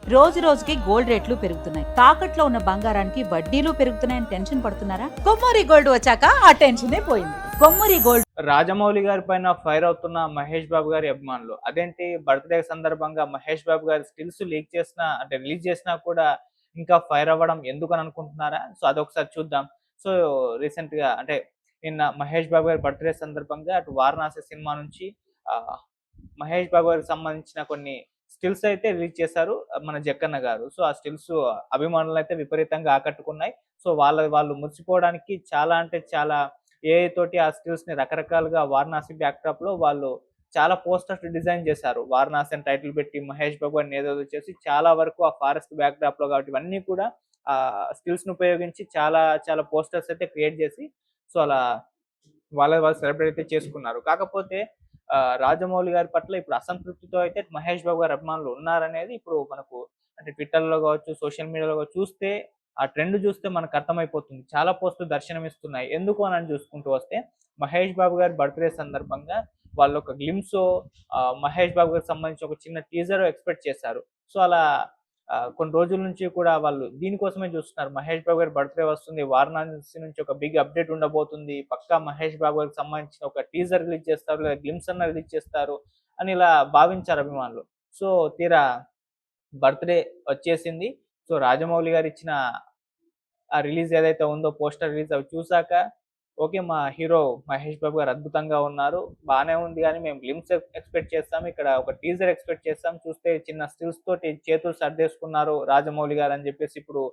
రోజు రోజుకి గోల్డ్ రేట్లు పెరుగుతున్నాయి. తాకట్లో ఉన్న బంగారానికి వడ్డీలు పెరుగుతున్నాయని టెన్షన్ పడుతున్నారా? కొమ్మూరి గోల్డ్ వచ్చాక ఆ టెన్షనే పోయింది. కొమ్మూరి గోల్డ్. రాజమౌళి గారి పైన ఫైర్ అవుతున్న మహేష్ బాబు గారి అభిమానులు అదేంటి బర్త్డే సందర్భంగా మహేష్ బాబు గారి స్టిల్స్ లీక్ చేసినా అంటే రిలీజ్ చేసినా కూడా ఇంకా ఫైర్ అవ్వడం ఎందుకని అనుకుంటున్నారా? సో అదొకసారి చూద్దాం. సో రీసెంట్ గా అంటే నిన్న మహేష్ బాబు గారి బర్త్డే సందర్భంగా అటు వారణాసి సినిమా నుంచి మహేష్ బాబు గారికి సంబంధించిన కొన్ని స్టిల్స్ అయితే రిలీజ్ చేశారు మన జక్కన్న గారు. సో ఆ స్టిల్స్ అభిమానులను అయితే విపరీతంగా ఆకట్టుకున్నాయి. సో వాళ్ళు మురిసిపోవడానికి చాలా అంటే చాలా ఏఐ తోటి ఆ స్టిల్స్ ని రకరకాలుగా వారణాసి బ్యాక్‌డ్రాప్ లో వాళ్ళు చాలా పోస్టర్స్ డిజైన్ చేశారు. వారణాసి అని టైటిల్ పెట్టి మహేష్ బాబు గారిని ఏదేదో చేసి చాలా వరకు ఆ ఫారెస్ట్ బ్యాక్‌డ్రాప్ లో కాబట్టి ఇవన్నీ కూడా స్టిల్స్ ని ఉపయోగించి చాలా చాలా పోస్టర్స్ అయితే క్రియేట్ చేసి సో అలా వాళ్ళు సెలబ్రేట్ అయితే చేసుకున్నారు. కాకపోతే రాజమౌళి గారి పట్ల ఇప్పుడు అసంతృప్తితో అయితే మహేష్ బాబు గారి అభిమానులు ఉన్నారనేది ఇప్పుడు మనకు అంటే ట్విట్టర్‌లో కావచ్చు, సోషల్ మీడియాలో చూస్తే ఆ ట్రెండ్ చూస్తే మనకు అర్థమైపోతుంది. చాలా పోస్టులు దర్శనమిస్తున్నాయి. ఎందుకు అని చూసుకుంటూ వస్తే మహేష్ బాబు గారి బర్త్‌డే సందర్భంగా వాళ్ళొక గ్లింప్సో మహేష్ బాబు గారికి సంబంధించి ఒక చిన్న టీజర్ ఎక్స్‌పెక్ట్ చేశారు. సో అలా కొన్ని రోజుల నుంచి కూడా వాళ్ళు దీనికోసమే చూస్తున్నారు. మహేష్ బాబు గారి బర్త్‌డే వస్తుంది. వారణాసి నుంచి ఒక బిగ్ అప్డేట్ ఉండబోతుంది. పక్కా మహేష్ బాబు గారికి సంబంధించిన ఒక టీజర్ రిలీజ్ చేస్తారు. లేదా గ్లింప్స్ అన్నా రిలీజ్ చేస్తారు అని ఇలా భావించారు అభిమానులు. సో తీరా బర్త్‌డే వచ్చేసింది. సో రాజమౌళి గారు ఇచ్చిన ఆ రిలీజ్ ఏదైతే ఉందో పోస్టర్ రిలీజ్ అవి చూసాక ఓకే. మా హీరో మహేష్ బాబు గారు అద్భుతంగా ఉన్నారు. బానే ఉంది గానీ మేము గ్లింప్స్ ఎక్స్‌పెక్ట్ చేసాం. ఇక్కడ ఒక టీజర్ ఎక్స్‌పెక్ట్ చేసాం. చూస్తే చిన్న స్టిల్స్ తోటి చేతులు సర్దేసుకున్నారు రాజమౌళి గారు అని చెప్పేసి ఇప్పుడు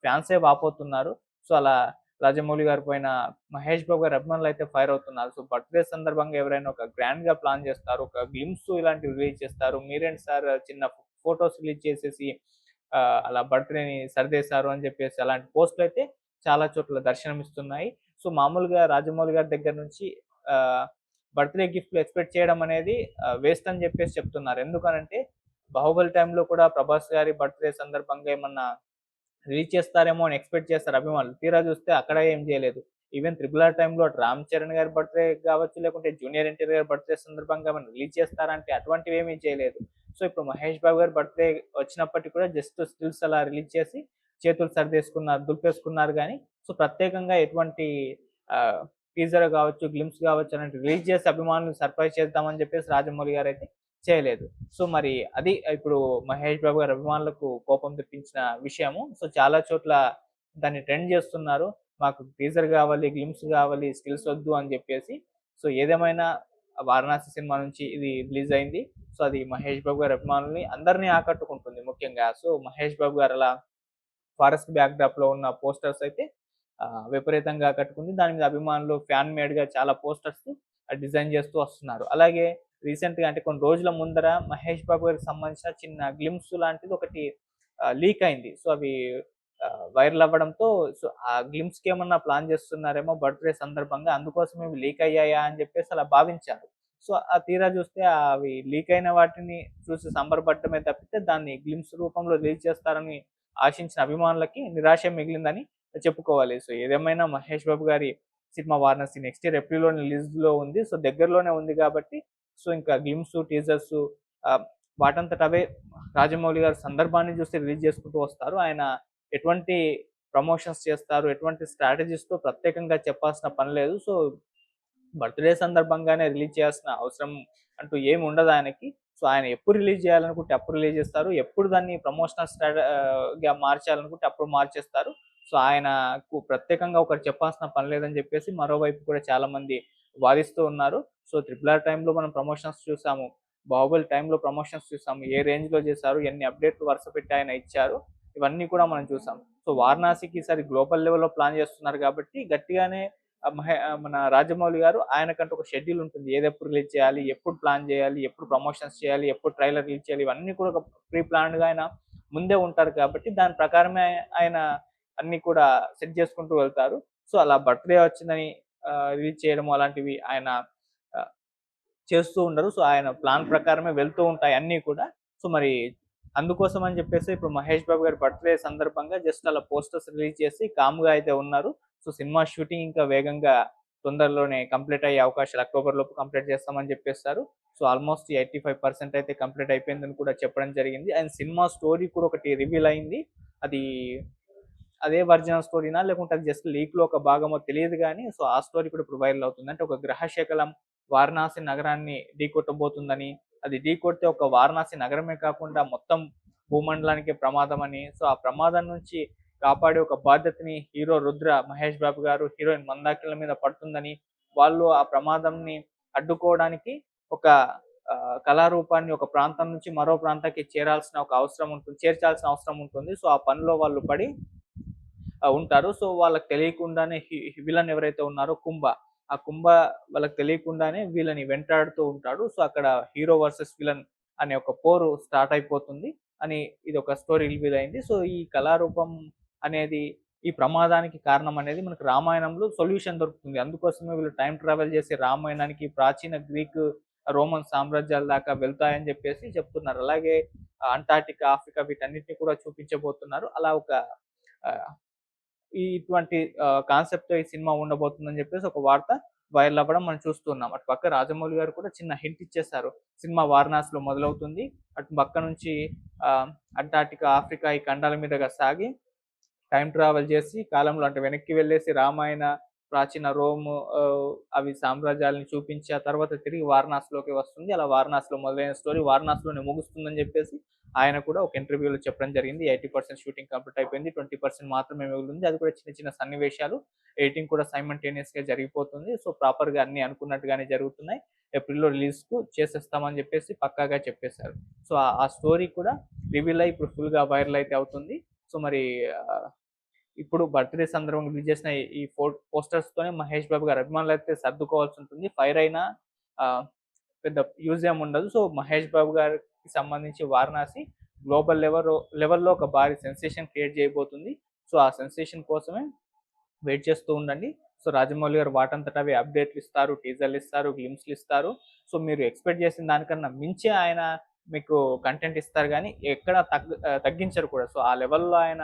ఫ్యాన్సే వాపోతున్నారు. సో అలా రాజమౌళి గారి పైన మహేష్ బాబు గారి అభిమానులు అయితే ఫైర్ అవుతున్నారు. సో బర్త్‌డే సందర్భంగా ఎవరైనా ఒక గ్రాండ్‌గా ప్లాన్ చేస్తారు. ఒక గ్లింప్స్ ఇలాంటివి రిలీజ్ చేస్తారు. మీరేంటి సార్ చిన్న ఫోటోస్ రిలీజ్ చేసేసి అలా బర్త్‌డేని సరిదేశారు అని చెప్పేసి అలాంటి పోస్ట్‌లయితే చాలా చోట్ల దర్శనమిస్తున్నాయి. సో మామూలుగా రాజమౌళి గారి దగ్గర నుంచి ఆహ్, బర్త్‌డే గిఫ్ట్‌లు ఎక్స్‌పెక్ట్ చేయడం అనేది వేస్ట్ అని చెప్పేసి చెప్తున్నారు. ఎందుకనంటే 'బాహుబలి' టైమ్‌లో కూడా ప్రభాస్ గారి బర్త్‌డే సందర్భంగా ఏమన్నా రిలీజ్ చేస్తారేమో అని ఎక్స్‌పెక్ట్ చేస్తారు అభిమానులు. తీరా చూస్తే అక్కడ ఏం చేయలేదు. ఈవెన్ 'త్రిబుల్ ఆర్' టైమ్‌లో అటు 'రామ్ చరణ్' గారి బర్త్‌డే కావచ్చు, లేకుంటే జూనియర్ ఎన్టీఆర్ గారి బర్త్‌డే సందర్భంగా ఏమన్నా రిలీజ్ చేస్తారంటే అటువంటివేమీ చేయలేదు. సో ఇప్పుడు మహేష్ బాబు గారి బర్త్‌డే వచ్చినప్పటికి కూడా జస్ట్ స్టిల్స్ అలా రిలీజ్ చేసి చేతులు సర్దేసుకున్నారు, దులిపేసుకున్నారు గానీ, సో ప్రత్యేకంగా ఎటువంటి ఆహ్, టీజర్ గావచ్చు, గ్లింప్స్ గావచ్చు అలాంటివి రిలీజ్ చేసి అభిమానులను సర్ప్రైజ్ చేద్దామని చెప్పేసి రాజమౌళి గారైతే చేయలేదు. సో మరి అది ఇప్పుడు మహేష్ బాబు గారి అభిమానులకు కోపం తెప్పించిన విషయము. సో చాలా చోట్ల దాన్ని ట్రెండ్ చేస్తున్నారు. మాకు టీజర్ గావాలి, గ్లింప్స్ గావాలి, స్టిల్స్ వద్దు అని జెప్పేసి. సో ఏదేమైనా 'వారణాసి' సినిమా నుంచి ఇది రిలీజ్ అయింది. సో అది మహేష్ బాబు గారి అభిమానుల్ని అందరిని ఆకట్టుకుంటుంది ముఖ్యంగా. సో మహేష్ బాబు గారు అలా ఫారెస్ట్ బ్యాక్‌డ్రాప్‌లో ఉన్న పోస్టర్స్ అయితే విపరీతంగా ఆకట్టుకుంది. దాని మీద అభిమానులు ఫ్యాన్ మేడ్‌గా చాలా పోస్టర్స్ డిజైన్ చేస్తూ వస్తున్నారు. అలాగే రీసెంట్‌గా అంటే కొన్ని రోజుల ముందర మహేష్ బాబు గారికి సంబంధించిన చిన్న గ్లింప్స్ లాంటిది ఒకటి లీక్ అయింది. సో అవి వైరల్ అవ్వడంతో సో ఆ గ్లింప్స్‌కి ఏమన్నా ప్లాన్ చేస్తున్నారేమో బర్త్‌డే సందర్భంగా అందుకోసం ఇవి లీక్ అయ్యాయా అని చెప్పేసి అలా భావించారు. సో ఆ తీరా చూస్తే అవి లీక్ అయిన వాటిని చూసి సంబరపడటమే తప్పితే దాన్ని గ్లింప్స్ రూపంలో రిలీజ్ చేస్తారని ఆశించిన అభిమానులకి నిరాశే మిగిలిందని చెప్పుకోవాలి. సో ఏదేమైనా మహేష్ బాబు గారి సినిమా 'వారణాసి' నెక్స్ట్ ఇయర్ ఏప్రిల్‌లోనే రిలీజ్‌లో ఉంది. సో దగ్గరలోనే ఉంది కాబట్టి సో ఇంకా గ్లింప్స్, టీజర్స్ ఆహ్, వాటంతట అవే రాజమౌళి గారి సందర్భాన్ని చూసి రిలీజ్ చేసుకుంటూ వస్తారు. ఆయన ఎటువంటి ప్రమోషన్స్ చేస్తారు, ఎటువంటి స్ట్రాటజీస్‌తో ప్రత్యేకంగా చెప్పాల్సిన పని లేదు. సో బర్త్‌డే సందర్భంగానే రిలీజ్ చేయాల్సిన అవసరం అంటూ ఏమి ఉండదాయనకి. సో, ఆయన ఎప్పుడు రిలీజ్ చేయాలనుకుంటే అప్పుడు రిలీజ్ చేస్తారు. ఎప్పుడు దాన్ని ప్రమోషనల్ గా మార్చాలనుకుంటే అప్పుడు మార్చేస్తారు. సో, ఆయనకు ప్రత్యేకంగా ఒకటి చెప్పాల్సిన పని లేదని చెప్పేసి మరోవైపు కూడా చాలామంది వాదిస్తూ ఉన్నారు. సో, 'ట్రిపుల్ ఆర్' టైమ్‌లో మనం ప్రమోషన్స్ చూసాము. 'బాహుబలి' టైమ్‌లో ప్రమోషన్స్ చూసాము. ఏ రేంజ్‌లో చేశారు, ఎన్ని అప్‌డేట్‌లు వరుసపెట్టి ఆయన ఇచ్చారు. ఇవన్నీ కూడా మనం చూసాం. సో, 'వారణాసికి' ఈసారి గ్లోబల్ లెవెల్‌లో ప్లాన్ చేస్తున్నారు కాబట్టి గట్టిగానే మన రాజమౌళి గారు ఆయనకంటూ ఒక షెడ్యూల్ ఉంటుంది. ఏదెప్పుడు రిలీజ్ చేయాలి, ఎప్పుడు ప్లాన్ చేయాలి, ఎప్పుడు ప్రమోషన్స్ చేయాలి, ఎప్పుడు ట్రైలర్ రిలీజ్ చేయాలి, ఇవన్నీ కూడా ఒక ప్రీ ప్లాన్డ్‌గా ఆయన ముందే ఉంటారు కాబట్టి దాని ప్రకారమే ఆయన అన్నీ కూడా సెట్ చేసుకుంటూ వెళ్తారు. సో, అలా బర్త్‌డే వచ్చిందని రిలీజ్ చేయడం అలాంటివి ఆయన ఆహ్, చేస్తూ ఉండరు. సో, ఆయన ప్లాన్ ప్రకారమే వెళ్తూ ఉంటాయి అన్నీ కూడా. సో, మరి అందుకోసం అని చెప్పేసి ఇప్పుడు మహేష్ బాబు గారి బర్త్‌డే సందర్భంగా జస్ట్ అలా పోస్టర్స్ రిలీజ్ చేసి కామ్‌గా అయితే ఉన్నారు. సో, సినిమా షూటింగ్ ఇంకా వేగంగా తొందరలోనే కంప్లీట్ అయ్యే అవకాశాలు అక్టోబర్ లోపు కంప్లీట్ చేస్తామని చెప్పేసారు. సో ఆల్మోస్ట్ 85% అయితే కంప్లీట్ అయిపోయిందని కూడా చెప్పడం జరిగింది. అండ్ సినిమా స్టోరీ కూడా ఒకటి రివీల్ అయింది. అది అదే ఒరిజినల్ స్టోరీనా లేకుంటే అది జస్ట్ లీక్‌లో ఒక భాగమో తెలియదు గానీ, సో ఆ స్టోరీ కూడా ఇప్పుడు వైరల్ అవుతుంది. అంటే ఒక గ్రహశకలం వారణాసి నగరాన్ని ఢీకొట్టబోతుందని, అది ఢీకొడితే ఒక వారణాసి నగరమే కాకుండా మొత్తం భూమండలానికే ప్రమాదమని, సో ఆ ప్రమాదం నుంచి కాపాడే ఒక బాధ్యతని హీరో రుద్ర, మహేష్ బాబు గారు, హీరోయిన్ మందాకిల మీద పడుతుందని, వాళ్ళు ఆ ప్రమాదంని అడ్డుకోవడానికి ఒక కళారూపాన్ని ఒక ప్రాంతం నుంచి మరో ప్రాంతానికి చేర్చాల్సిన అవసరం ఉంటుంది. సో ఆ పనిలో వాళ్ళు పడి ఉంటారు. సో వాళ్ళకి తెలియకుండానే విలన్ ఎవరైతే ఉన్నారో ఆ కుంభ వాళ్ళకి తెలియకుండానే వీళ్ళని వెంటాడుతూ ఉంటాడు. సో అక్కడ హీరో వర్సెస్ విలన్ అనే ఒక పోరు స్టార్ట్ అయిపోతుంది అని ఇది ఒక స్టోరీ రివీల్ అయింది. సో ఈ కళారూపం అనేది ఈ ప్రమాదానికి కారణం అనేది మనకు రామాయణంలో సొల్యూషన్ దొరుకుతుంది. అందుకోసమే వీళ్ళు టైమ్ ట్రావెల్ చేసి రామాయణానికి ప్రాచీన గ్రీక్, రోమన్ సామ్రాజ్యాల దాకా వెళ్తాయని చెప్పేసి చెప్తున్నారు. అలాగే అంటార్టికా, ఆఫ్రికా వీటన్నిటిని కూడా చూపించబోతున్నారు. అలా ఒక ఆహ్, ఇటువంటి కాన్సెప్ట్‌తో ఈ సినిమా ఉండబోతుందని చెప్పేసి ఒక వార్త వైరల్ అవ్వడం మనం చూస్తున్నాం. అటు పక్క రాజమౌళి గారు కూడా చిన్న హింట్ ఇచ్చేసారు. సినిమా వారణాసిలో మొదలవుతుంది. అటు పక్క నుంచి అంటార్టికా, ఆఫ్రికా ఈ ఖండాల మీదుగా సాగి టైమ్ ట్రావెల్ చేసి కాలంలో అంటే వెనక్కి వెళ్ళేసి రామాయణ, ప్రాచీన రోము అవి సామ్రాజ్యాలను చూపించి ఆ తర్వాత తిరిగి వారణాసిలోకి వస్తుంది. అలా వారణాసిలో మొదలైన స్టోరీ వారణాసిలోనే ముగుస్తుందని చెప్పేసి ఆయన కూడా ఒక ఇంటర్వ్యూలో చెప్పడం జరిగింది. 80% షూటింగ్ కంప్లీట్ అయిపోయింది. 20% మాత్రమే మిగిలింది. అది కూడా చిన్న చిన్న సన్నివేశాలు. ఎడిటింగ్ కూడా సైమల్టేనియస్‌గా జరిగిపోతుంది. సో ప్రాపర్‌గా అన్నీ అనుకున్నట్టుగానే జరుగుతున్నాయి. ఏప్రిల్‌లో రిలీజ్‌కు చేసేస్తామని చెప్పేసి పక్కాగా చెప్పేసారు. సో ఆ స్టోరీ కూడా రివీల్ అయ్యి ఇప్పుడు ఫుల్‌గా వైరల్ అయితే అవుతుంది. సో మరి ఇప్పుడు బర్త్‌డే సందర్భంగా రిలీజ్ చేసిన ఈ పోస్టర్స్‌తోనే మహేష్ బాబు గారి అభిమానులైతే సర్దుకోవాల్సి ఉంటుంది. ఫైర్ అయినా ఆహ్, పెద్ద యూజ్ ఏమి ఉండదు. సో మహేష్ బాబు గారికి సంబంధించి వారణాసి గ్లోబల్ లెవెల్‌లో ఒక భారీ సెన్సేషన్ క్రియేట్ చేయబోతుంది. సో ఆ సెన్సేషన్ కోసమే వెయిట్ చేస్తూ ఉండండి. సో రాజమౌళి గారు వాటంతట అవే అప్డేట్లు ఇస్తారు, టీజర్‌లు ఇస్తారు, గ్లింప్స్‌లు ఇస్తారు. సో మీరు ఎక్స్‌పెక్ట్ చేసిన దానికన్నా మించి ఆయన మీకు కంటెంట్ ఇస్తారు గానీ ఎక్కడ తగ్గించరు కూడా. సో ఆ లెవెల్‌లో ఆయన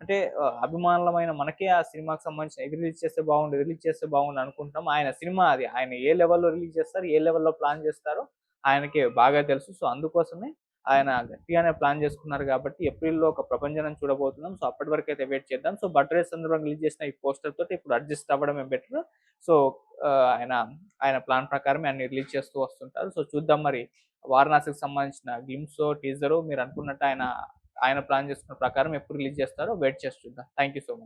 అంటే అభిమానులమైన మనకే ఆ సినిమాకి సంబంధించిన ఇది రిలీజ్ చేస్తే బాగుండు అనుకుంటాం. ఆయన సినిమా అది. ఆయన ఏ లెవెల్‌లో రిలీజ్ చేస్తారు, ఏ లెవెల్‌లో ప్లాన్ చేస్తారో ఆయనకే బాగా తెలుసు. సో అందుకోసమే ఆయన గట్టిగానే ప్లాన్ చేసుకున్నారు కాబట్టి ఏప్రిల్‌లో ఒక ప్రభంజనం చూడబోతున్నాం. సో అప్పటి వరకైతే వెయిట్ చేద్దాం. సో బర్త్‌డే సందర్భంగా రిలీజ్ చేసిన ఈ పోస్టర్ తోటి ఇప్పుడు అడ్జస్ట్ అవ్వడమే బెటర్. సో ఆయన ఆయన ప్లాన్ ప్రకారమే అన్ని రిలీజ్ చేస్తూ వస్తుంటారు. సో చూద్దాం మరి వారణాసికి సంబంధించిన గ్లింప్సో, టీజరో మీరు అనుకున్నట్టు ఆయన ప్లాన్ చేసుకున్న ప్రకారం ఎప్పుడు రిలీజ్ చేస్తారో వెయిట్ చేసి చూద్దాం. Thank you so much.